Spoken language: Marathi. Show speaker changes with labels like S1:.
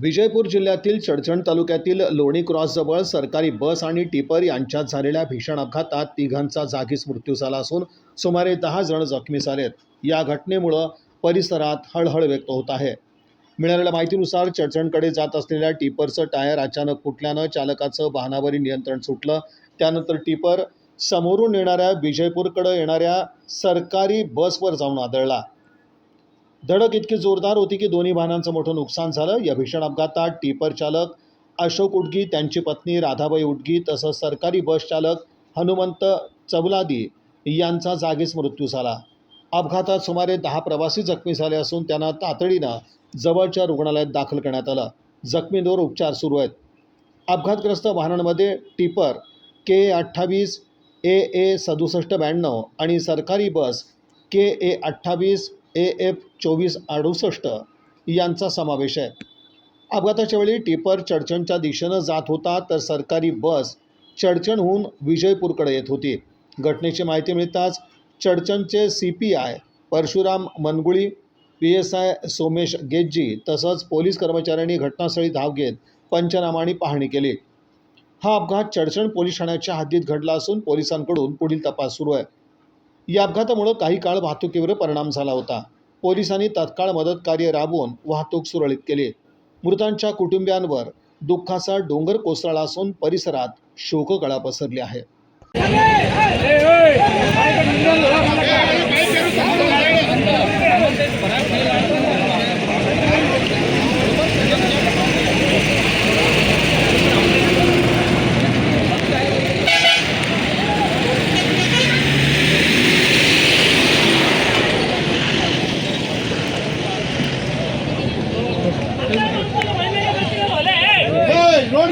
S1: विजयपूर जिल्ह्यातील चडचण तालुक्यातील लोणी क्रॉसजवळ सरकारी बस आणि टिपर यांच्यात झालेल्या भीषण अपघातात तिघांचा जागीच मृत्यू झाला असून सुमारे 10 जण जखमी झालेत। या घटनेमुळे परिसरात हळहळ व्यक्त होत आहे। मिळालेल्या माहितीनुसार चडचणकडे जात असलेल्या टिपरचं टायर अचानक फुटल्यानं चालकाचं वाहनावरील नियंत्रण सुटलं। त्यानंतर टिपर समोरून येणाऱ्या विजयपूरकडे येणाऱ्या सरकारी बसवर जाऊन आदळला। धडक इतकी जोरदार होती की दोन्ही वाहनांचं मोठं नुकसान झालं। या भीषण अपघातात टिपर चालक अशोक उटगी, त्यांची पत्नी राधाबाई उटगी तसंच सरकारी बस चालक हनुमंत चबलादी यांचा जागीच मृत्यू झाला। अपघातात सुमारे 10 प्रवासी जखमी झाले असून त्यांना तातडीनं जवळच्या रुग्णालयात दाखल करण्यात आलं। जखमींवर उपचार सुरू आहेत। अपघातग्रस्त वाहनांमध्ये टिपर KA28 AA 6792 आणि सरकारी बस KA28 AF 2468 यांचा समावेश आहे। अपघाताच्या वेळी टिपर चडचणच्या दिशेनं जात होता तर सरकारी बस चडचणहून विजयपूरकडे येत होती। घटनेची माहिती मिळताच चडचणचे CPI परशुराम मनगुळी, PSI सोमेश गेज्जी तसंच पोलीस कर्मचाऱ्यांनी घटनास्थळी धाव घेत पंचनामा आणि पाहणी केली। हा अपघात चडचण पोलीस ठाण्याच्या हद्दीत घडला असून पोलिसांकडून पुढील तपास सुरू आहे। या अपघातामुळे काही काळ वाहतुकीवर परिणाम झाला होता। पोलिसांनी तत्काळ मदत कार्य राबवून वाहतूक सुरळीत केली। मृतांच्या कुटुंबियांवर दुःखाचा डोंगर कोसळला असून परिसरात शोककळा पसरली आहे।
S2: रोड